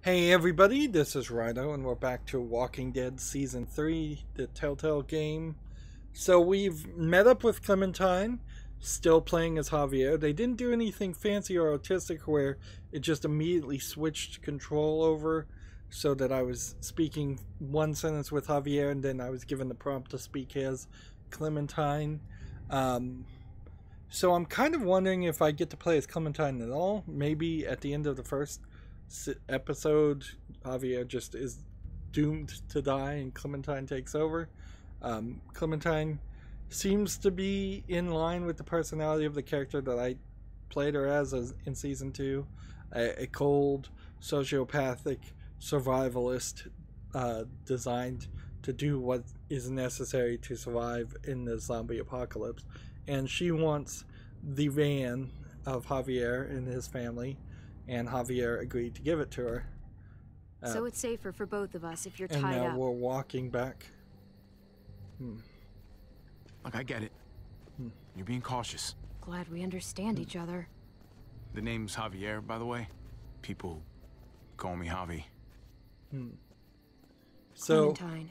Hey everybody, this is Rydo and we're back to Walking Dead Season 3, the Telltale game. So we've met up with Clementine, still playing as Javier. They didn't do anything fancy or autistic where it just immediately switched control over so that I was speaking one sentence with Javier and then I was given the prompt to speak as Clementine. So I'm kind of wondering if I get to play as Clementine at all. Maybe at the end of the first episode, Javier just is doomed to die and Clementine takes over. Clementine seems to be in line with the personality of the character that I played her as in Season 2. A cold, sociopathic survivalist designed to do what is necessary to survive in the zombie apocalypse. And she wants the van of Javier and his family, and Javier agreed to give it to her. So it's safer for both of us if you're and tied now up. we're walking back. Look, I get it. You're being cautious. Glad we understand each other. The name's Javier, by the way. People call me Javi. So Clementine.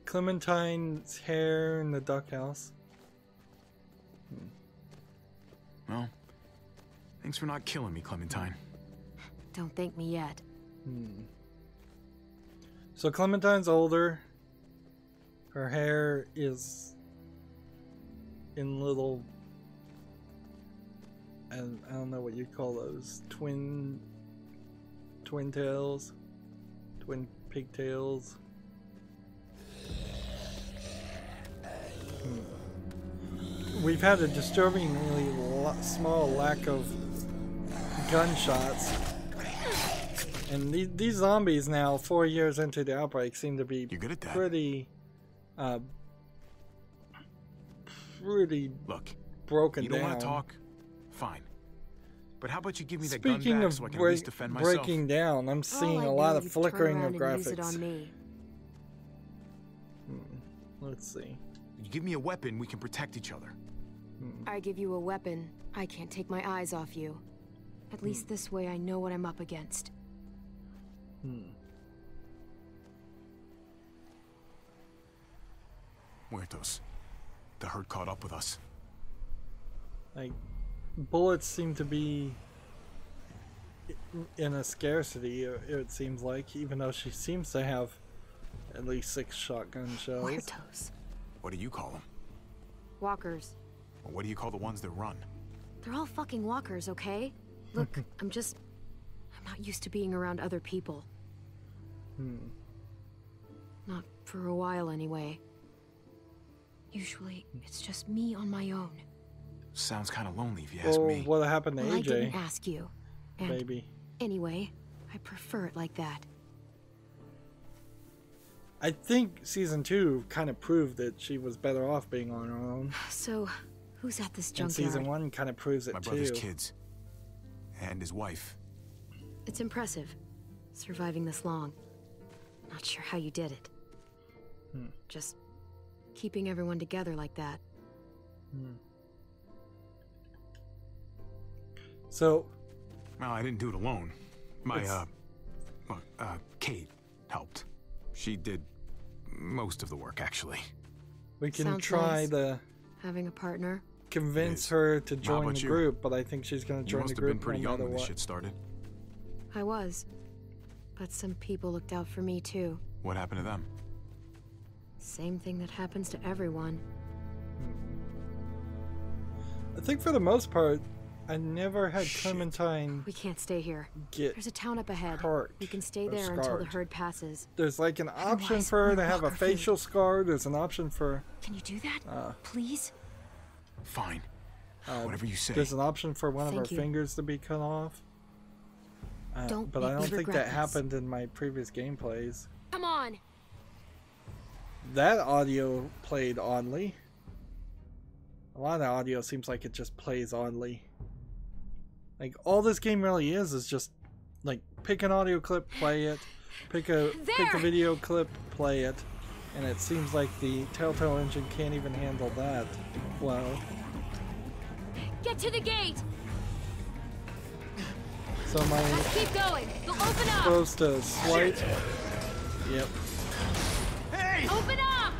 Clementine's hair in the duck house. Well, thanks for not killing me, Clementine. Don't thank me yet. So Clementine's older. Her hair is in little, and I don't know what you'd call those, twin tails, twin pigtails. We've had a disturbingly small lack of gunshots. And these zombies now, 4 years into the outbreak, seem to be pretty Look, broken you down. don't want to talk? Fine. But how about you give me that Speaking gun back of so I can at least defend myself? breaking down, I'm seeing a All I lot know of you've turned flickering around of and used it graphics. on me. Let's see. You give me a weapon, we can protect each other. I give you a weapon, I can't take my eyes off you. At least this way I know what I'm up against. Muertos. The herd caught up with us. Like, bullets seem to be in a scarcity, it seems like, even though she seems to have at least 6 shotgun shells. Muertos. What do you call them? Walkers. Or what do you call the ones that run? They're all fucking walkers, okay? Look, I'm not used to being around other people. Not for a while, anyway. Usually, it's just me on my own. Sounds kind of lonely if you ask me. What happened to Well, I AJ? didn't ask you. And Baby. anyway, I prefer it like that. I think Season 2 kind of proved that she was better off being on her own. So, who's at this And junkyard? Season 1 kind of proves it My too. brother's kids. And his wife. It's impressive, surviving this long. Not sure how you did it. Just keeping everyone together like that. So, Well, I didn't do it alone. My, Kate helped. She did most of the work, actually. we can Sounds try nice. to Having a partner. convince her to How join about the you? group, but I think she's going to You join must the have been group pretty no young matter when this what. shit started. I was. But some people looked out for me too. What happened to them? Same thing that happens to everyone. I think for the most part, I never had Clementine We can't stay here. get There's a town up ahead. hurt We can stay or there until the scarred. herd passes. There's like an option Otherwise, for her to we're have a walker food. facial scar. There's an option for Can you do that? Please? Fine. Whatever you say. there's an option for one of her Thank you. fingers to be cut off. Don't But make I me don't think regret that this. happened in my previous gameplays. Come on! That audio played oddly. A lot of audio seems like it just plays oddly. Like, all this game really is just like pick an audio clip, play it, pick a video clip, play it, and it seems like the Telltale engine can't even handle that well. Get to the gate! So am I Let's keep going. They'll open up. supposed to swipe? Yep. Hey! Open up.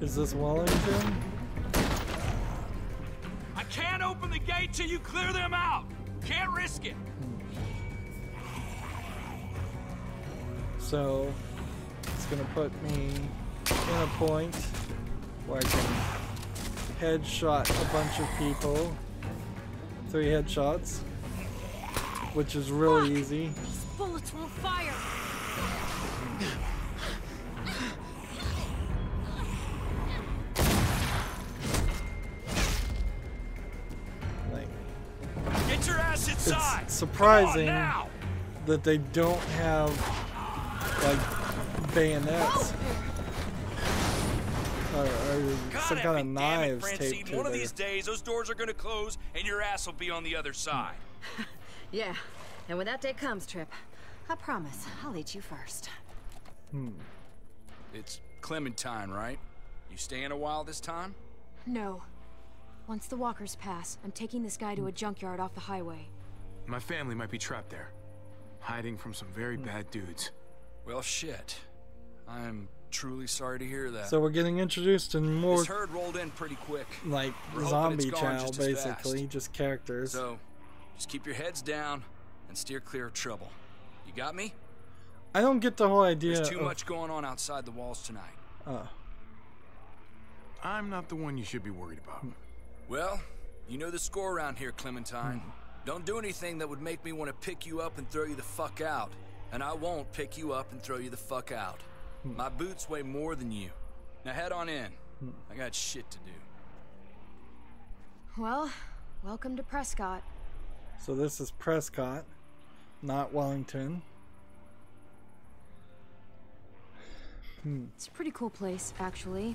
Is this Wellington? I can't open the gate till you clear them out. Can't risk it. So it's gonna put me in a point where I can headshot a bunch of people. 3 headshots, which is really easy. These bullets won't fire. Like, Get your ass inside. it's surprising Come on now. that they don't have like bayonets or some kind of knives taped to One of their... these days, those doors are gonna close, and your ass will be on the other side. Yeah, and when that day comes, Trip, I promise I'll eat you first. It's Clementine, right? You staying a while this time? No. Once the walkers pass, I'm taking this guy to a junkyard off the highway. My family might be trapped there, hiding from some very bad dudes. Well, shit. I'm truly sorry to hear that. So we're getting introduced to more This herd rolled in pretty quick. like We're hoping zombie it's gone chow, just as basically, fast. just characters. So, just keep your heads down and steer clear of trouble. You got me? I don't get the whole idea There's too of... much going on outside the walls tonight. I'm not the one you should be worried about. Well, you know the score around here, Clementine. Don't do anything that would make me want to pick you up and throw you the fuck out. And I won't pick you up and throw you the fuck out. My boots weigh more than you. Now head on in. I got shit to do. Well, welcome to Prescott. So this is Prescott, not Wellington. It's a pretty cool place, actually.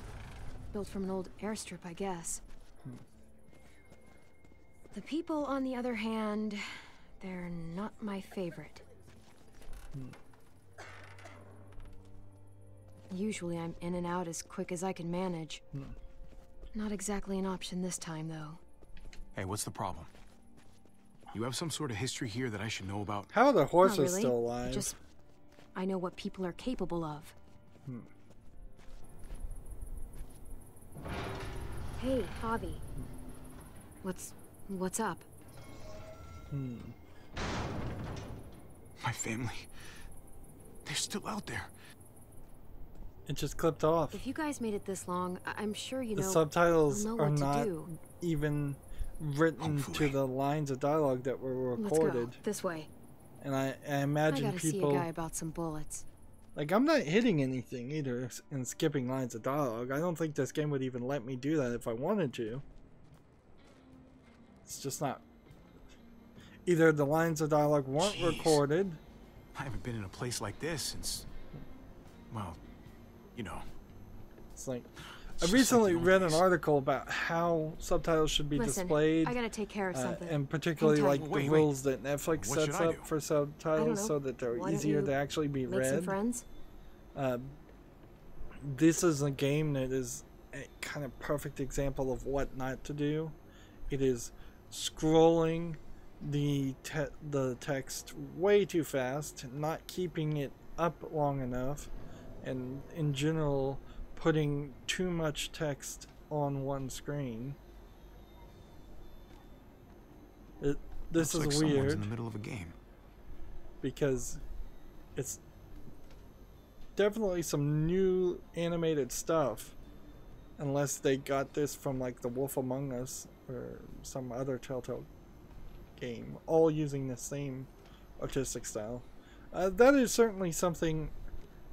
Built from an old airstrip, I guess. The people, on the other hand, they're not my favorite. Usually I'm in and out as quick as I can manage. Not exactly an option this time, though. Hey, what's the problem? You have some sort of history here that I should know about? How are the horses Not really. still alive? Just, I know what people are capable of. Hey, Javi. What's up? My family. They're still out there. It just clipped off. If you guys made it this long, I'm sure you The know. subtitles you'll know are what to not do. even written to Hopefully. the lines of dialogue that were Let's recorded. go this way. And I I imagine gotta see a people... guy about some bullets. Like, I'm not hitting anything either and skipping lines of dialogue. I don't think this game would even let me do that if I wanted to. It's just not... Either the lines of dialogue weren't Jeez. recorded... I haven't been in a place like this since... Well, you know. It's like... It's I just recently like the read old an days. article about how subtitles should be Listen, displayed. I gotta take care of something. And particularly Hang like tight. Wait, the wait. rules that Netflix What sets should I up do? for I subtitles don't know. so that they're Why don't easier you to actually be Make some read. friends. This is a game that is a kind of perfect example of what not to do. It is scrolling the text way too fast, not keeping it up long enough, and in general putting too much text on one screen. This Looks is like someone's weird in the middle of a game. because it's definitely some new animated stuff, unless they got this from like The Wolf Among Us or some other Telltale game, all using the same artistic style. That is certainly something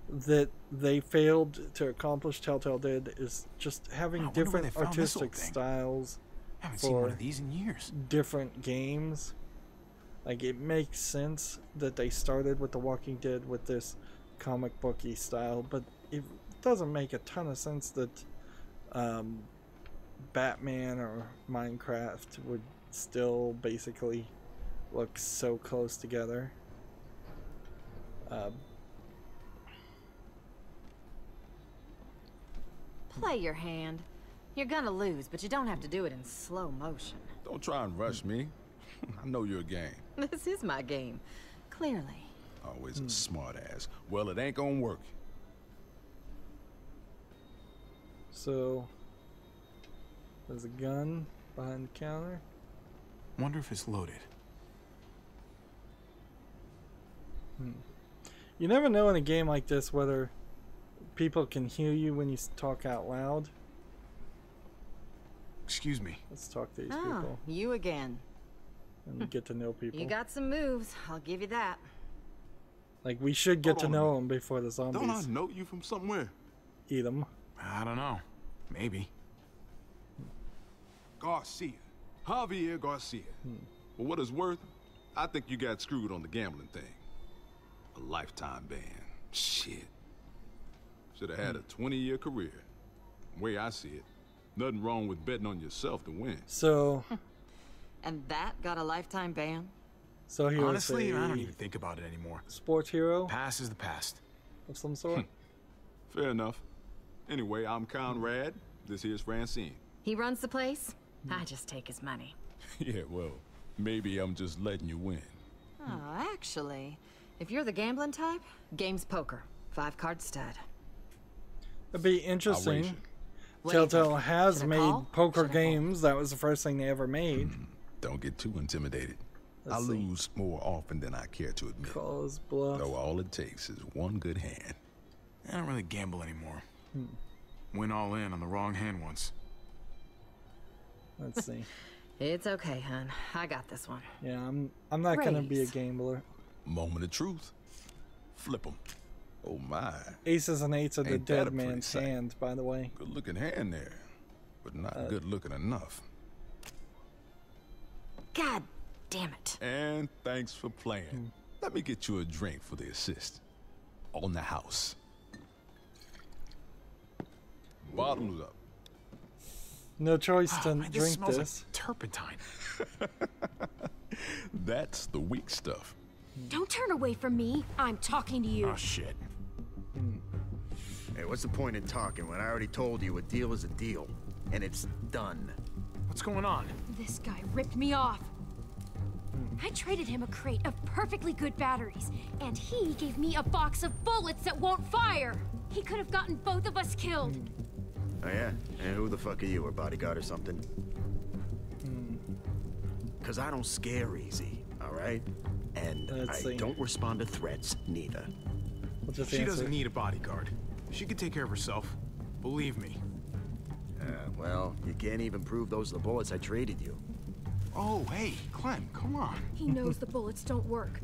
that they failed to accomplish. Telltale did, is just having I wonder where different they found this old artistic thing. styles I haven't seen one for of these in years. different games. Like, it makes sense that they started with The Walking Dead with this comic booky style, but it doesn't make a ton of sense that Batman or Minecraft would still basically look so close together. Play your hand. You're gonna lose, but you don't have to do it in slow motion. Don't try and rush me. I know your game. This is my game, clearly. Always a smart ass. Well, it ain't gonna work. So, there's a gun behind the counter. Wonder if it's loaded. You never know in a game like this whether people can hear you when you talk out loud. Excuse me. Let's talk to these Oh, people you again. and get to know people. You got some moves, I'll give you that. Like, we should get Hold to on a know minute. them before the Don't I zombies know you from somewhere? eat them. I don't know. Maybe. Garcia. Javier Garcia. For what it's worth, I think you got screwed on the gambling thing. A lifetime ban. Shit. Should have had a 20-year career. The way I see it, nothing wrong with betting on yourself to win. So, And that got a lifetime ban? so he Honestly, was I a don't even think about it anymore. sports hero Past is the past. of some sort. Fair enough. Anyway, I'm Conrad. This here's Francine. He runs the place? I just take his money. Yeah, well, maybe I'm just letting you win. Oh, actually, if you're the gambling type, game's poker. 5-card stud. It'd be I'll interesting. wager. What do you Telltale think? has Should I made call? poker Should I fold? games. That was the first thing they ever made. Don't get too intimidated. I Let's see. lose more often than I care to admit. Call his bluff. Though all it takes is one good hand. I don't really gamble anymore. Went all in on the wrong hand once. Let's see. It's okay, hun. I got this one. Yeah, I'm not gonna be a Raise. gambler. Moment of truth. Flip 'em. Oh my. Aces and eights are the Ain't that a dead pretty man's sight? hand, by the way. Good looking hand there. But not good looking enough. God damn it. And thanks for playing. Let me get you a drink for the assist. On the house. Bottoms up. No choice to Oh, man, drink smells this. like turpentine. That's the weak stuff. Don't turn away from me. I'm talking to you. Oh, shit. Hey, what's the point in talking when I already told you a deal is a deal, and it's done? What's going on? This guy ripped me off. I traded him a crate of perfectly good batteries, and he gave me a box of bullets that won't fire. He could have gotten both of us killed. Oh yeah? And who the fuck are you, a bodyguard or something? Cause I don't scare easy, alright? And Let's I see. don't respond to threats, neither. We'll just She answer. doesn't need a bodyguard. She can take care of herself. Believe me. Well, you can't even prove those are the bullets I traded you. Oh, hey, Clem, come on. He knows the bullets don't work.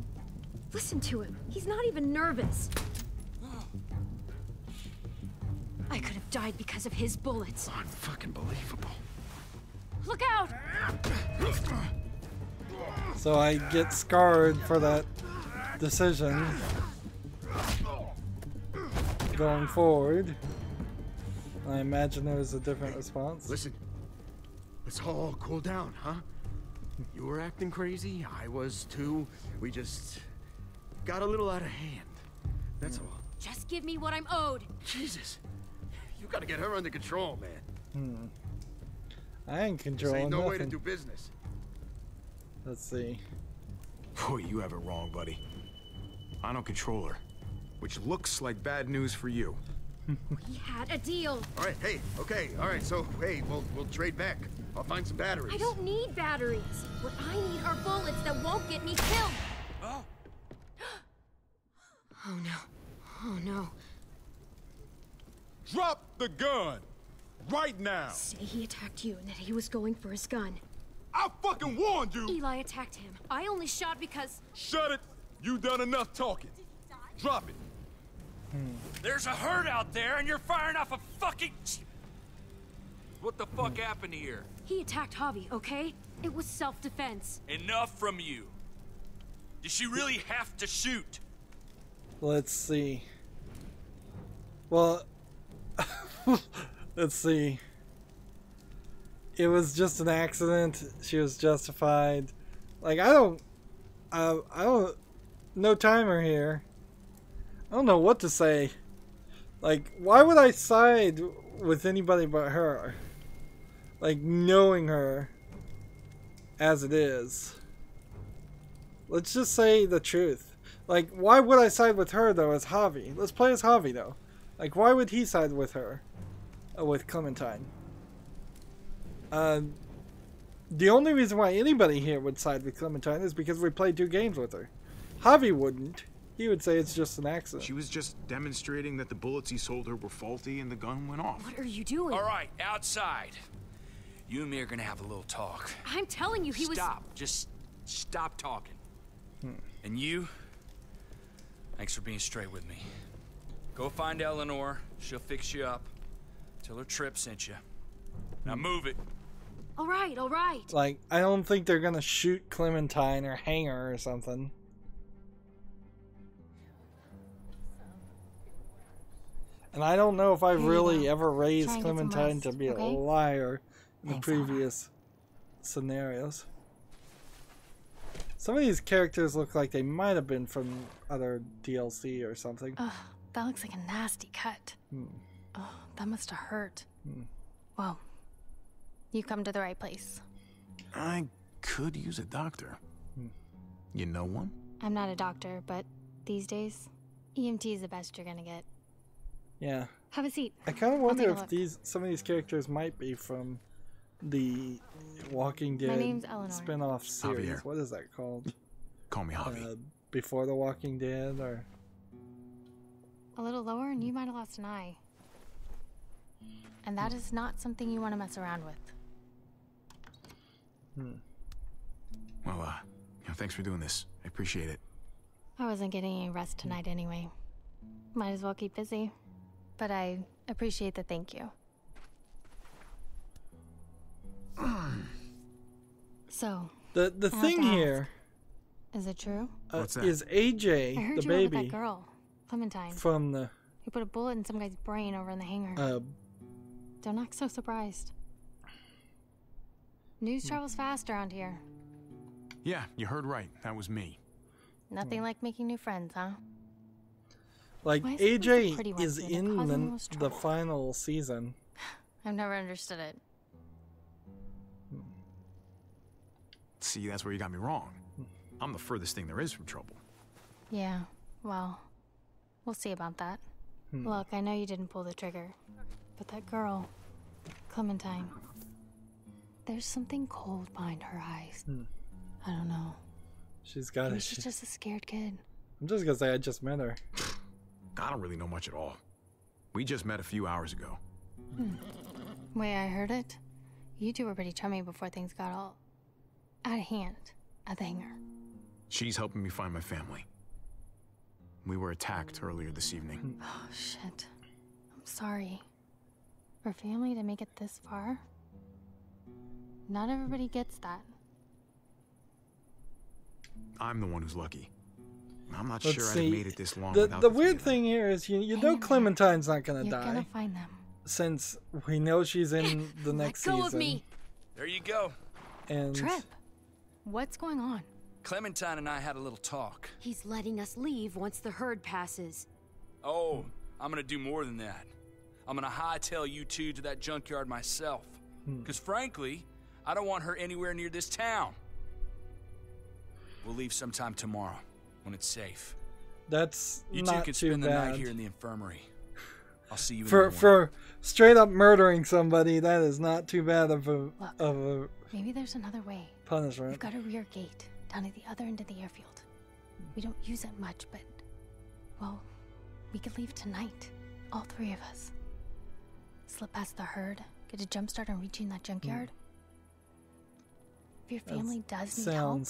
Listen to him. He's not even nervous. I could have died because of his bullets. Unfucking believable. Look out! So I get scarred for that decision going forward. I imagine there was a different response. Listen, let's all cool down, huh? You were acting crazy, I was too. We just got a little out of hand. That's all. Just give me what I'm owed. Jesus. You gotta get her under control, man. I ain't This controlling ain't no way to nothing. do business. Let's see. Boy, you have it wrong, buddy. I don't control her. Which looks like bad news for you. We had a deal. All right, hey, okay, all right, so, hey, we'll trade back. I'll find some batteries. I don't need batteries. What I need are bullets that won't get me killed. Oh, Oh no. Oh no. Drop the gun! Right now! Say he attacked you and that he was going for his gun. I fucking warned you! Eli attacked him. I only shot because... Shut it! You done enough talking. Drop it. there's a herd out there and you're firing off a fucking... What the fuck happened here? He attacked Javi, okay? It was self-defense. Enough from you. Did she really have to shoot? Let's see. Well, let's see. It was just an accident. She was justified. Like, I don't, no timer here. I don't know what to say. Like, why would I side with anybody but her? Like, knowing her as it is. Let's just say the truth. Like, why would I side with her, though, as Javi? Let's play as Javi, though. Like, why would he side with her? With Clementine? The only reason why anybody here would side with Clementine is because we played 2 games with her. Javi wouldn't. He would say it's just an accident. She was just demonstrating that the bullets he sold her were faulty and the gun went off. What are you doing? All right, outside. You and me are gonna have a little talk. I'm telling you, he was... Stop. Just stop talking. And you, thanks for being straight with me. Go find Eleanor. She'll fix you up. Tell her Trip sent you. Now move it. All right, all right. Like, I don't think they're gonna shoot Clementine or hang her or something. And I don't know if I've really ever raised Clementine to be a liar in the previous scenarios. Some of these characters look like they might have been from other DLC or something. Ugh, that looks like a nasty cut. Oh, that must have hurt. Well, you come to the right place. I could use a doctor. You know one? I'm not a doctor, but these days, EMT is the best you're gonna get. Yeah. Have a seat. I kind of wonder if some of these characters might be from the Walking Dead spin-off series. Javier. What is that called? Call me Javi. Before the Walking Dead, or A little lower and you might have lost an eye. And that is not something you want to mess around with. Well, thanks for doing this. I appreciate it. I wasn't getting any rest tonight anyway. Might as well keep busy. But I appreciate the thank you. So, the thing here is it true? What's that? Is AJ, I heard the you were with baby, that girl, Clementine. from the You put a bullet in some guy's brain over in the hangar. Don't act so surprised. News travels fast around here. Yeah, you heard right. That was me. Nothing like making new friends, huh? like Why is it the pretty AJ ones is who end up in causing the most the trouble? final season. I've never understood it. See, that's where you got me wrong. I'm the furthest thing there is from trouble. Yeah, well, we'll see about that. Look, I know you didn't pull the trigger, but that girl, Clementine, there's something cold behind her eyes. I don't know. She's got Maybe it. she's just a scared kid. I'm just gonna say I just met her. I don't really know much at all. We just met a few hours ago. Way I heard it, you two were pretty chummy before things got all out of hand at the hangar. She's helping me find my family. We were attacked earlier this evening. Oh, shit. I'm sorry. For family to make it this far, not everybody gets that. I'm the one who's lucky. I'm not Let's sure I'd see. have made it this long The without weird three of thing here is you Hang know in there. Clementine's not gonna You're die gonna find them. since we know she's in the next Let go season. of me. There you go. And Trip, what's going on? Clementine and I had a little talk. He's letting us leave once the herd passes. Oh, I'm gonna do more than that. I'm gonna hightail you two to that junkyard myself. Because frankly, I don't want her anywhere near this town. We'll leave sometime tomorrow, when it's safe. that's You two not can too spend the night bad. here in the infirmary. I'll see you in the For morning. for straight up murdering somebody, that is not too bad of a Maybe there's another way. punishment. We've got a rear gate down at the other end of the airfield. We don't use it much, but, well, we could leave tonight. All three of us. Slip past the herd, get a jump start on reaching that junkyard. If your family does need help,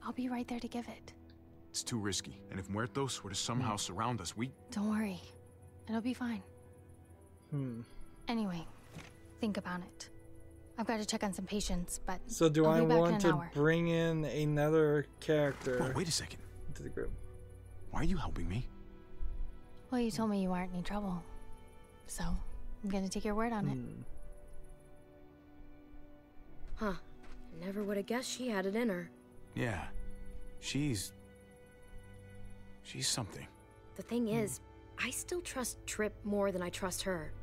I'll be right there to give it. It's too risky. And if Muertos were to somehow surround us, Don't worry. It'll be fine. Anyway, think about it. I've got to check on some patients, but So do I'll I be back in want an to hour. bring in another character Whoa, wait a second. into the group? Why are you helping me? Well, you told me you weren't any trouble. So, I'm gonna take your word on it. Huh. Never would have guessed she had it in her. Yeah. She's something. The thing is, I still trust Trip more than I trust her.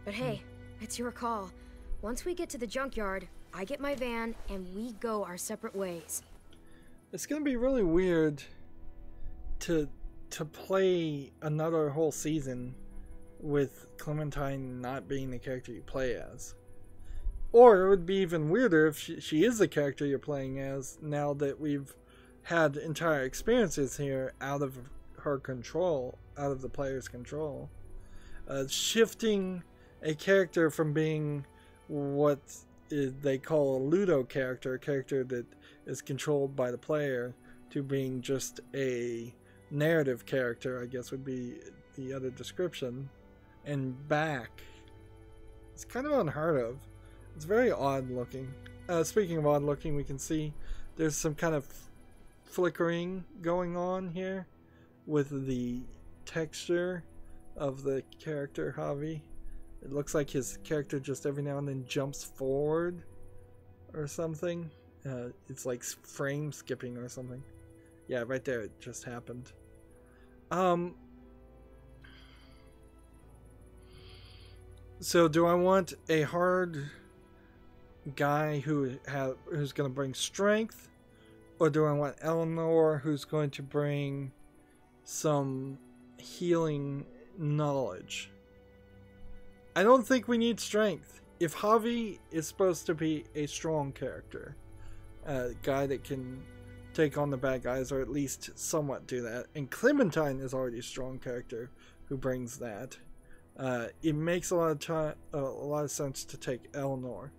But hey, it's your call. Once we get to the junkyard, I get my van and we go our separate ways. It's gonna be really weird to play another whole season with Clementine not being the character you play as. Or it would be even weirder if she is the character you're playing as, now that we've had entire experiences here out of her control, out of the player's control. Shifting a character from being what they call a Ludo character, a character that is controlled by the player, to being just a narrative character, I guess would be the other description, and back. It's kind of unheard of. It's very odd looking. Speaking of odd looking, we can see there's some kind of flickering going on here with the texture of the character Javi. It looks like his character just every now and then jumps forward or something. It's like frame skipping or something. Yeah, right there, it just happened. So do I want a hard guy who's going to bring strength, or do I want Eleanor who's going to bring some healing knowledge? I don't think we need strength. If Javi is supposed to be a strong character, a guy that can take on the bad guys, or at least somewhat do that, and Clementine is already a strong character who brings that, it makes a lot of sense to take Eleanor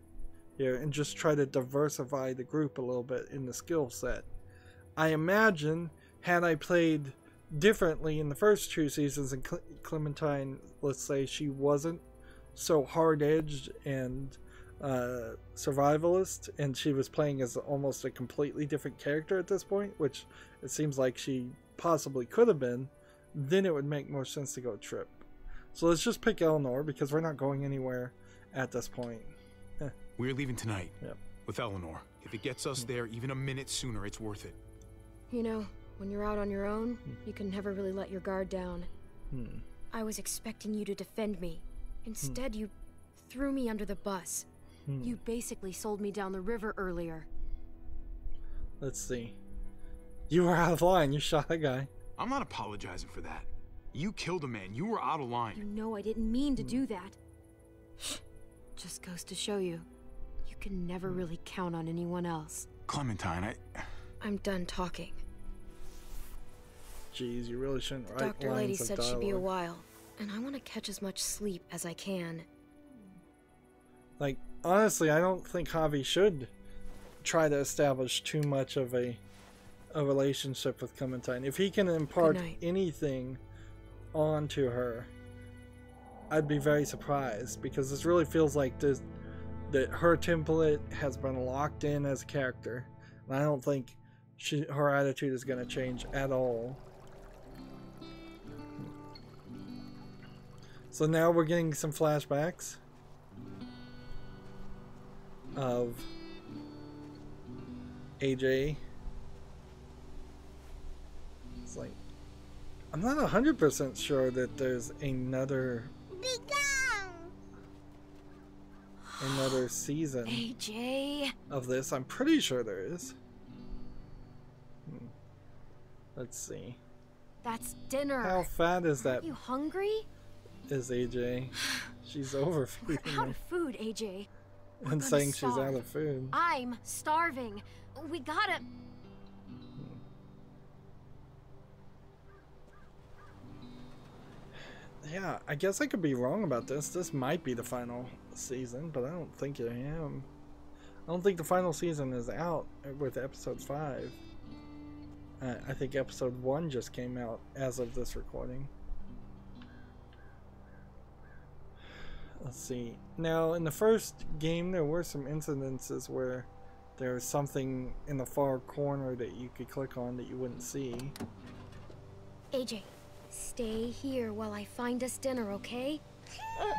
here and just try to diversify the group a little bit in the skill set. I imagine, had I played differently in the first 2 seasons, and Clementine, let's say she wasn't so hard-edged and survivalist, and she was playing as almost a completely different character at this point, which it seems like she possibly could have been, then it would make more sense to go Trip. So let's just pick Eleanor, because we're not going anywhere at this point. We're leaving tonight. Yep. With Eleanor. If it gets us there even a minute sooner, it's worth it. You know, when you're out on your own, you can never really let your guard down. I was expecting you to defend me. Instead, you threw me under the bus. You basically sold me down the river earlier. Let's see. You were out of line. You shot a guy. I'm not apologizing for that. You killed a man. You were out of line. You know I didn't mean to do that. Just goes to show you. You can never really count on anyone else. Clementine, I'm done talking. Jeez, you really shouldn't write Dr. lines Lady of said dialogue. she'd be a while, and I want to catch as much sleep as I can. Like, honestly, I don't think Javi should try to establish too much of a relationship with Clementine. If he can impart anything onto her, I'd be very surprised, because this really feels like that her template has been locked in as a character, and I don't think her attitude is going to change at all. So now we're getting some flashbacks of AJ. It's like, I'm not 100% sure that there's another season AJ of this. I'm pretty sure there is. Let's see. That's dinner. How fat is that? Are you hungry? Is AJ? She's overfeeding We're out me. of food, AJ. And saying she's out of food. I'm starving. We gotta... Yeah, I guess I could be wrong about this. This might be the final season, but I don't think I am. I don't think the final season is out with episode 5. I think episode 1 just came out as of this recording. Let's see. Now, in the first game, there were some incidences where there was something in the far corner that you could click on that you wouldn't see. AJ, stay here while I find us dinner, okay? Come on,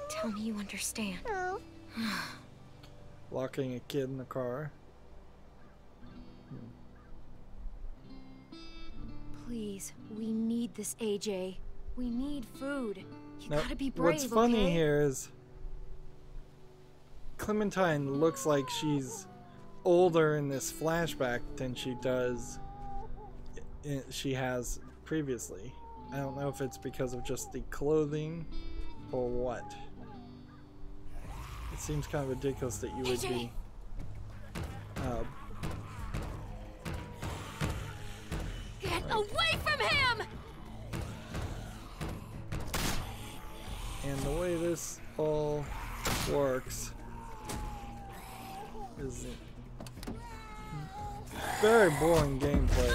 tell me you understand. Locking a kid in the car. Please, we need this, AJ. We need food. You Now, gotta be brave, what's funny okay? here is Clementine looks like she's older in this flashback than she does she has previously. I don't know if it's because of just the clothing or what. It seems kind of ridiculous that you would be Get away from him! and the way this all works is very boring gameplay.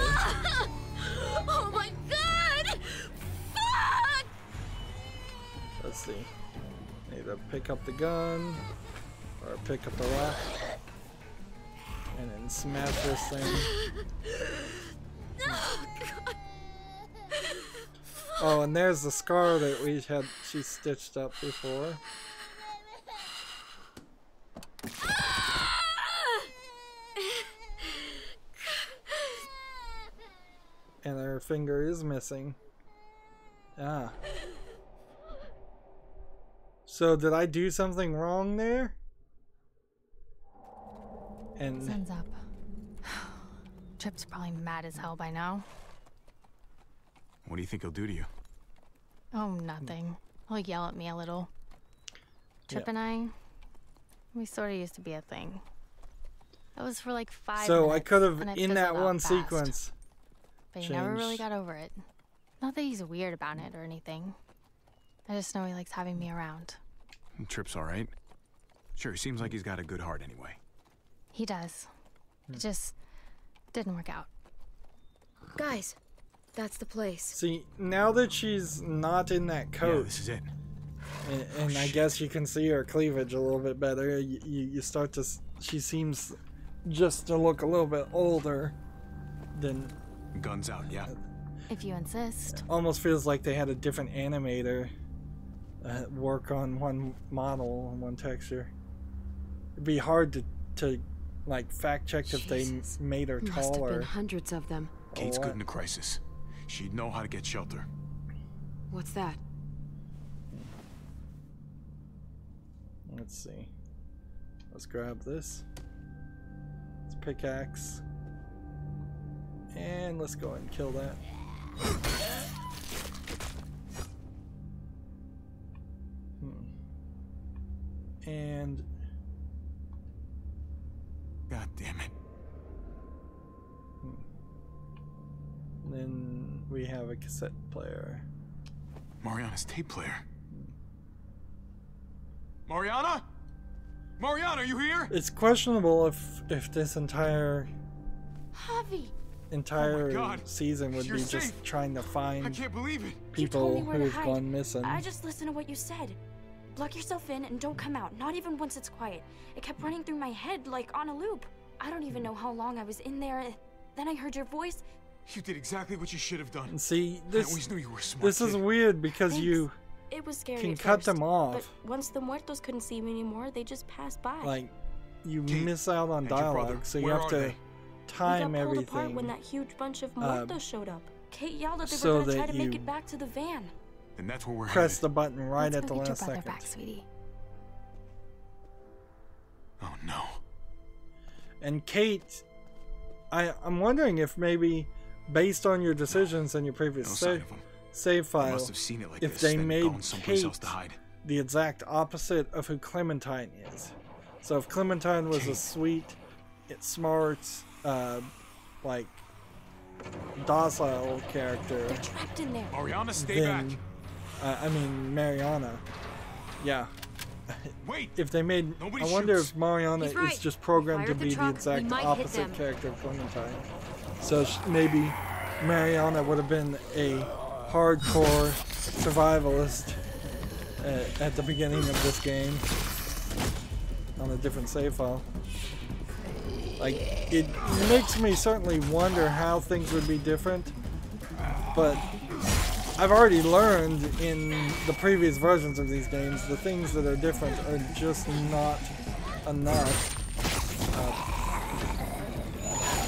Oh my god! Fuck! Let's see. Either pick up the gun or pick up the rock and then smash this thing. Oh, and there's the scar that she stitched up before. And her finger is missing. Ah. So did I do something wrong there? And sun's up. Trip's probably mad as hell by now. What do you think he'll do to you? Oh, nothing. He'll yell at me a little. Trip and I, we sort of used to be a thing. That was for like 5 minutes. So I could have, and it in that fizzled out one fast. sequence, But he never really got over it. Not that he's weird about it or anything. I just know he likes having me around. Trip's all right. Sure, he seems like he's got a good heart anyway. He does. It just didn't work out. Guys, that's the place. see, now that she's not in that Yeah, coat, this is it. and I guess you can see her cleavage a little bit better, you start to, she seems just to look a little bit older than, Guns out, yeah. If you insist. almost feels like they had a different animator work on one model and one texture. It'd be hard to like fact check if they made her Must have taller. been hundreds of them. Kate's what? good in a crisis. She'd know how to get shelter. What's that? Let's see. Let's grab this. Let's pickaxe. And let's go ahead and kill that. And God damn it. then we have a cassette player. Mariana's tape player. Mariana? Mariana, are you here? It's questionable if this entire Javi! Oh my God. season would You're be just safe. trying to I find can't believe it. You told people me where to who've hide. gone missing. I just listened to what you said. Lock yourself in and don't come out, not even once it's quiet. It kept running through my head like on a loop. I don't even know how long I was in there. Then I heard your voice. You did exactly what you should have done. And see, I this always knew you were a smart this is kid. weird because Thanks. you It was scary can at cut first, them off. But once the muertos couldn't see me anymore, they just passed by. Like, you Kate miss out on and your brother, dialogue, so you where have are to they? we time got pulled apart everything. when that huge bunch of muertos showed up. Kate yelled that they so were gonna try that to make you it back to the van. And that's where we're Press headed. the button right Let's at go the get your last brother second. back, sweetie. Oh no. And Kate, I'm wondering if maybe, based on your decisions in your No previous sign of him. save They file, must have seen it like if this, they then made gone someplace else Kate to hide. the exact opposite of who Clementine is. So if Clementine was a Kate. sweet, smart, like docile character, They're trapped in there. Mariana, stay back. then I mean Mariana, yeah. Wait. If they made, Nobody I wonder shoots. if Mariana He's right. is just programmed to Fired the be the truck, exact we might hit opposite them. character of Clementine. So maybe Mariana would have been a hardcore survivalist at the beginning of this game on a different save file. Like, it makes me certainly wonder how things would be different, but I've already learned in the previous versions of these games the things that are different are just not enough.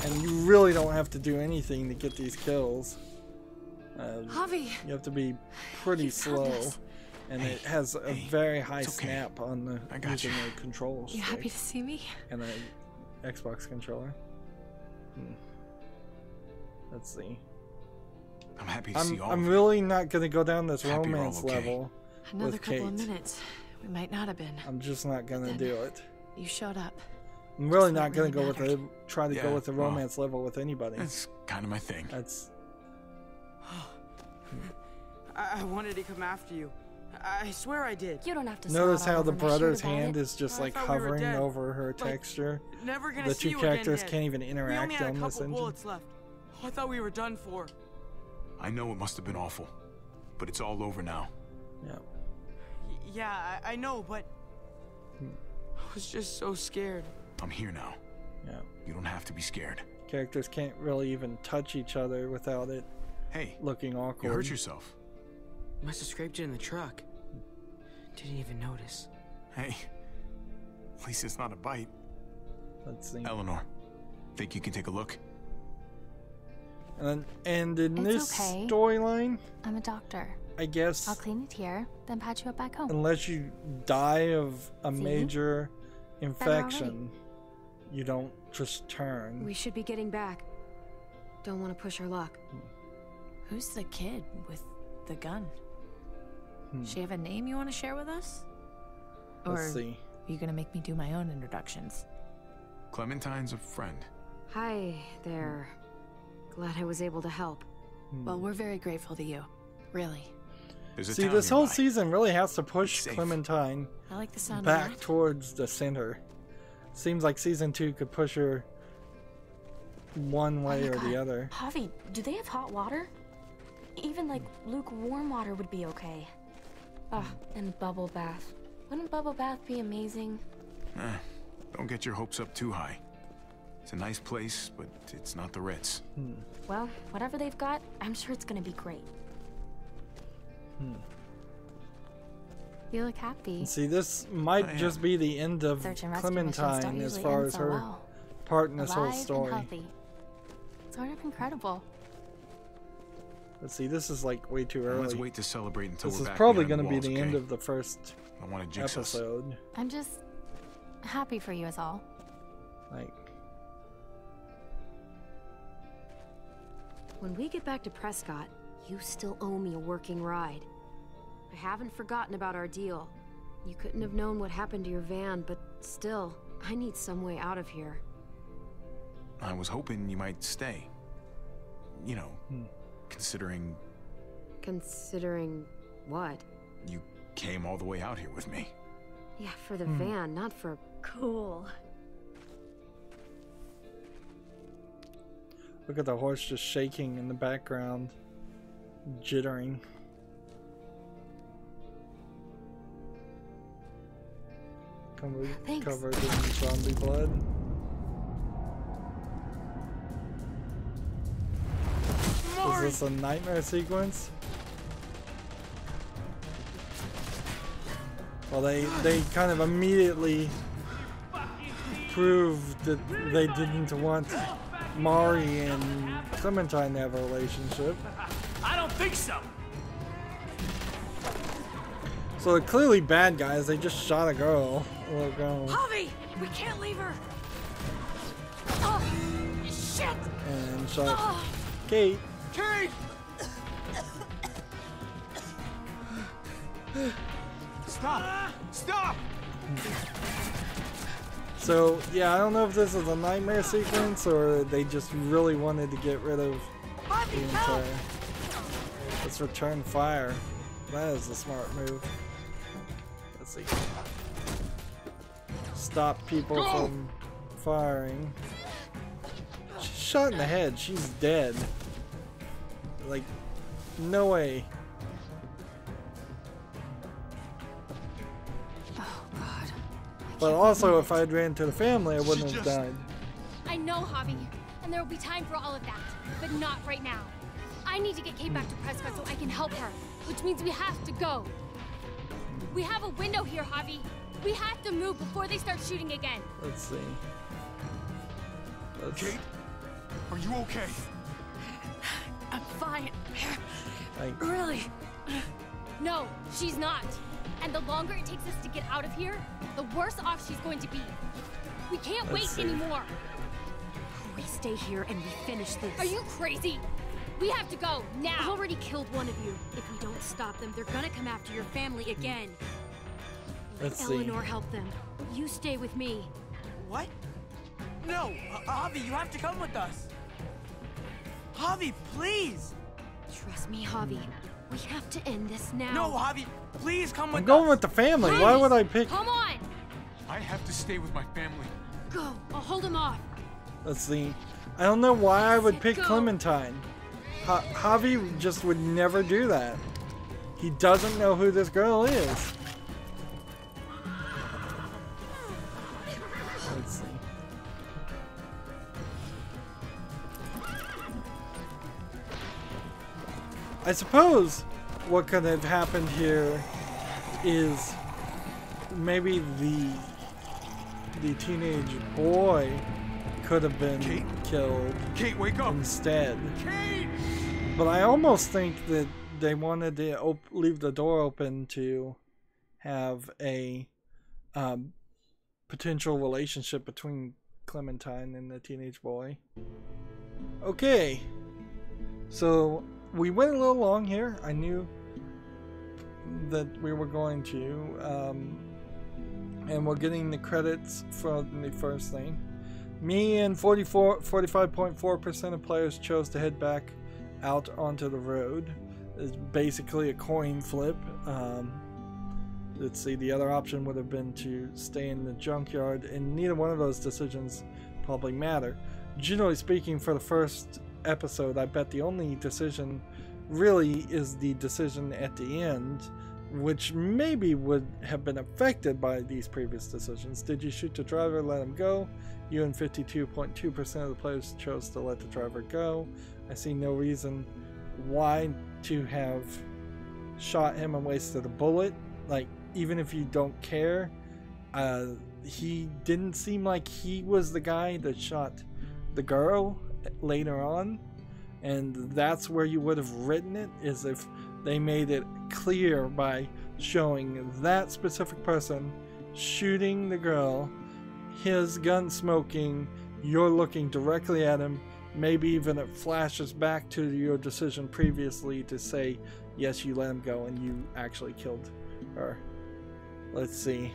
And you really don't have to do anything to get these kills. Javi! You have to be pretty You found slow. us. And it has a very high snap on the using the controls. You happy to see me? And the Xbox controller. Let's see. I'm happy to see all I'm of really not gonna go down this Happy you're all romance okay. level. Another with couple of Kate. minutes. We might not have been. I'm just not gonna Then do it. You showed up. I'm really Just not what gonna really go with mattered. try to go Yeah, with the well, romance level with anybody. That's kind of my thing. That's I wanted to come after you. I swear I did. You don't have to notice snot all how the over my shirt brother's about hand it. is just I like thought we were hovering dead. over her Like, texture. Never gonna The see two you characters again, can't even we interact only had on a this couple engine. bullets left. I thought we were done for. I know it must have been awful, but it's all over now. Yeah. Yeah, I know, but I was just so scared. I'm here now. Yeah. You don't have to be scared. Characters can't really even touch each other without it Hey, looking awkward. you hurt yourself. Must have scraped it in the truck. Didn't even notice. Hey, at least it's not a bite. Let's see. Eleanor, think you can take a look? And in It's this okay. storyline, I'm a doctor. I guess I'll clean it here, then patch you up back home. unless you die of a See? major already. infection, you don't just turn. We should be getting back. Don't want to push our luck. Who's the kid with the gun? She have a name you want to share with us? Or Let's see. are you gonna make me do my own introductions? Clementine's a friend. Hi there. Glad I was able to help. Well, we're very grateful to you. Really. There's a See, town this whole nearby. season really has to push Safe. Clementine I like the sound back of that. towards the center. Seems like season 2 could push her one way my or the God. other. Javi, do they have hot water? Even like lukewarm water would be okay. Ugh, and bubble bath. Wouldn't bubble bath be amazing? Don't get your hopes up too high. It's a nice place, but it's not the Ritz. Well, whatever they've got, I'm sure it's gonna be great. You look happy. See, this might I just be the end of Search and rescue missions don't Clementine as usually far end as so her well. part in this whole Alive story. and healthy. Sort of incredible. Let's see, this is like way too Let's early. wait to celebrate until This we're is back probably behind going to be walls, the end okay? of the first I want to jinx us. episode. I'm just happy for you is all. Like, When we get back to Prescott, you still owe me a working ride. I haven't forgotten about our deal. You couldn't have known what happened to your van, but still, I need some way out of here. I was hoping you might stay. You know, considering Considering what? you came all the way out here with me. Yeah, for the van, not for... Cool. look at the horse just shaking in the background, jittering. Thanks. Covered in zombie blood. Is this a nightmare sequence? Well, they kind of immediately proved that they didn't want Mari and Clementine to have a relationship. I don't think so. So they're clearly bad guys. They just shot a girl. A little girl. Javi, we can't leave her. Oh, shit! And shot Kate. Kate! Stop! Stop! So yeah, I don't know if this is a nightmare sequence or they just really wanted to get rid of the entire. Let's return fire. That is a smart move. Let's see. Stop people from firing. She's shot in the head. She's dead. Like, no way. Oh God. But also, if I had ran to the family, I wouldn't have died. I know, Javi, and there will be time for all of that, but not right now. I need to get Kate back to Prescott so I can help her, which means we have to go. We have a window here, Javi. We have to move before they start shooting again. Let's see. Kate, are you okay? I'm fine. Like, Really. No, she's not. And the longer it takes us to get out of here, the worse off she's going to be. We can't wait anymore. We stay here and we finish this. Are you crazy? We have to go now. I've already killed one of you. If we don't stop them, they're gonna come after your family again. Let's Eleanor help them. You stay with me. What? No, Javi, you have to come with us. Javi, please. Trust me, Javi. We have to end this now. No, Javi, please come with us. I'm going with the family. Why would I pick? Come on. I have to stay with my family. Go. I'll hold him off. Let's see. I don't know why I would pick Clementine. Javi just would never do that. He doesn't know who this girl is. Let's see. I suppose what could have happened here is maybe the teenage boy could have been killed wake up. instead. Kate! But I almost think that they wanted to leave the door open to have a potential relationship between Clementine and the teenage boy. Okay, so we went a little long here. I knew that we were going to, and we're getting the credits from the first thing. Me and 45.4% of players chose to head back out onto the road. It's basically a coin flip. Let's see, the other option would have been to stay in the junkyard, and neither one of those decisions probably matter. Generally speaking, for the first episode, I bet the only decision really is the decision at the end, which maybe would have been affected by these previous decisions. Did you shoot the driver, let him go? You and 52.2% of the players chose to let the driver go. I see no reason why to have shot him and wasted a bullet. Like, even if you don't care, he didn't seem like he was the guy that shot the girl later on. And that's where you would have written it, is if they made it clear by showing that specific person shooting the girl, his gun smoking, you're looking directly at him, maybe even it flashes back to your decision previously to say, yes, you let him go and you actually killed her. Let's see.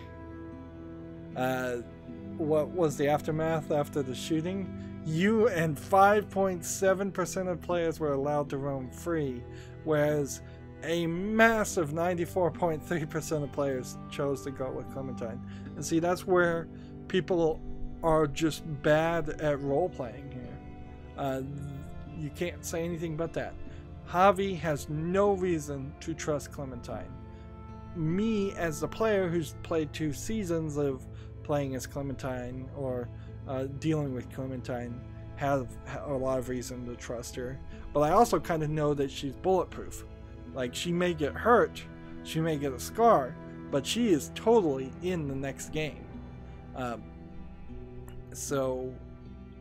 What was the aftermath after the shooting? You and 5.7% of players were allowed to roam free, whereas a massive 94.3% of players chose to go with Clementine. And see, that's where people are just bad at role-playing here. You can't say anything but that. Javi has no reason to trust Clementine. Me, as the player who's played 2 seasons of playing as Clementine or dealing with Clementine, have a lot of reason to trust her. But I also kind of know that she's bulletproof. Like, she may get hurt, she may get a scar, but she is totally in the next game. So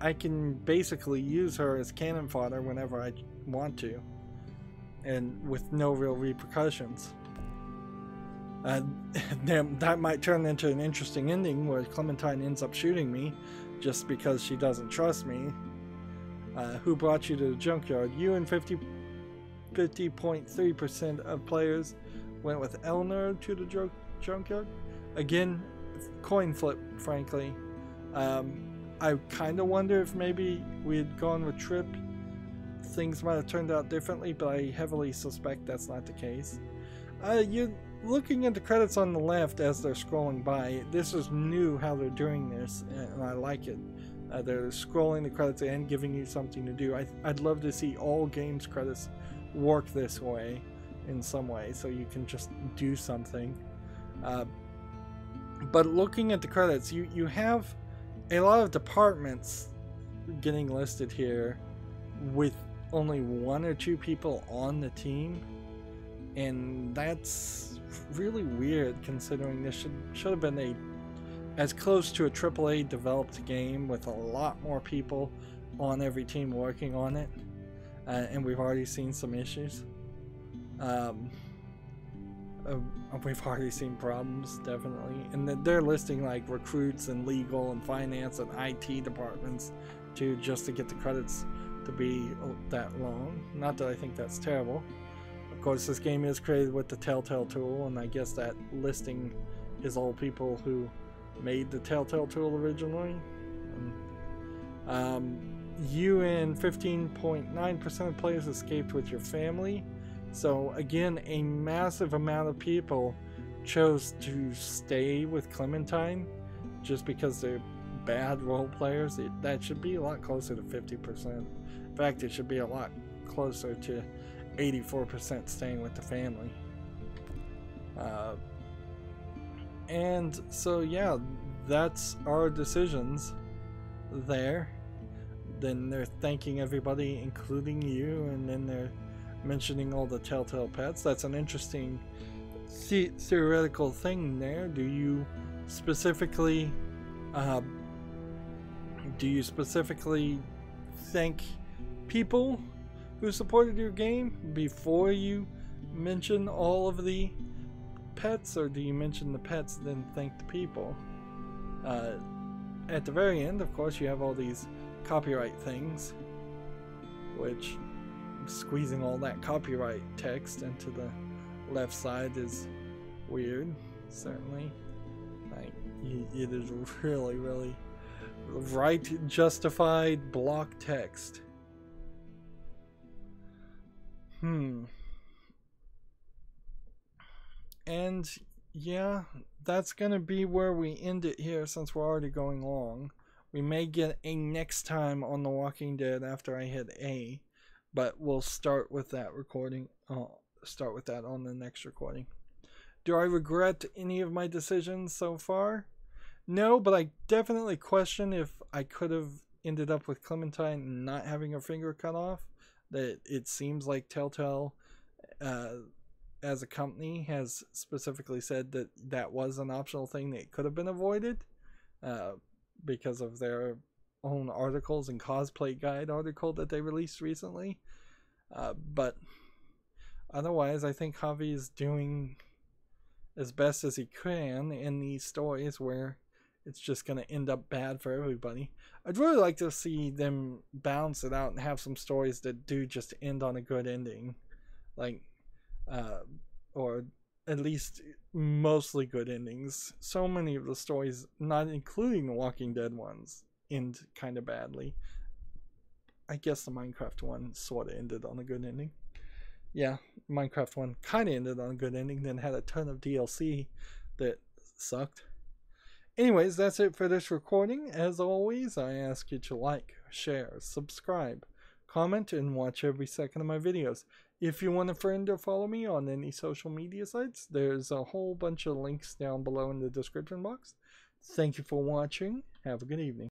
I can basically use her as cannon fodder whenever I want to, and with no real repercussions. That might turn into an interesting ending where Clementine ends up shooting me just because she doesn't trust me. Who brought you to the junkyard? You and 50.3% of players went with Eleanor to the junkyard. Again, coin flip, frankly. I kind of wonder if maybe we had gone with Trip, things might have turned out differently, but I heavily suspect that's not the case. You're looking at the credits on the left as they're scrolling by. This is new how they're doing this, and I like it. They're scrolling the credits and giving you something to do. I'd love to see all games credits work this way in some way, so you can just do something. But looking at the credits, you have a lot of departments getting listed here with only 1 or 2 people on the team, and that's really weird considering this should have been as close to a AAA developed game with a lot more people on every team working on it, and we've already seen some issues. we've already seen problems, definitely. And they're listing like recruits and legal and finance and IT departments just to get the credits to be that long. Not that I think that's terrible. Of course, this game is created with the Telltale tool, and I guess that listing is all people who made the Telltale tool originally. You and 15.9% of players escaped with your family. So again, a massive amount of people chose to stay with Clementine just because they're bad role players. That should be a lot closer to 50%. In fact, it should be a lot closer to 84% staying with the family. And so yeah, that's our decisions there. Then they're thanking everybody, including you, and then they're mentioning all the Telltale pets. That's an interesting theoretical thing there. Do you specifically thank people who supported your game before you mention all of the pets, or do you mention the pets then thank the people? At the very end, of course, you have all these copyright things, which squeezing all that copyright text into the left side is weird, certainly. Like, it is really, really right justified block text. And yeah, that's gonna be where we end it here, since we're already going long. We may get a next time on The Walking Dead after I hit A, but we'll start with that recording. Start with that on the next recording. Do I regret any of my decisions so far? No, but I definitely question if I could have ended up with Clementine not having her finger cut off. That it seems like Telltale, as a company, has specifically said that that was an optional thing that could have been avoided, because of their own articles and cosplay guide article that they released recently. But otherwise, I think Javi is doing as best as he can in these stories where it's just going to end up bad for everybody. I'd really like to see them balance it out and have some stories that do just end on a good ending. Like, or at least mostly good endings. So many of the stories, not including the Walking Dead ones, end kind of badly. I guess the Minecraft one sort of ended on a good ending. Yeah, Minecraft one kind of ended on a good ending, then had a ton of DLC that sucked. Anyways, that's it for this recording. As always, I ask you to like, share, subscribe, comment, and watch every second of my videos. If you want a friend or follow me on any social media sites, there's a whole bunch of links down below in the description box. Thank you for watching. Have a good evening.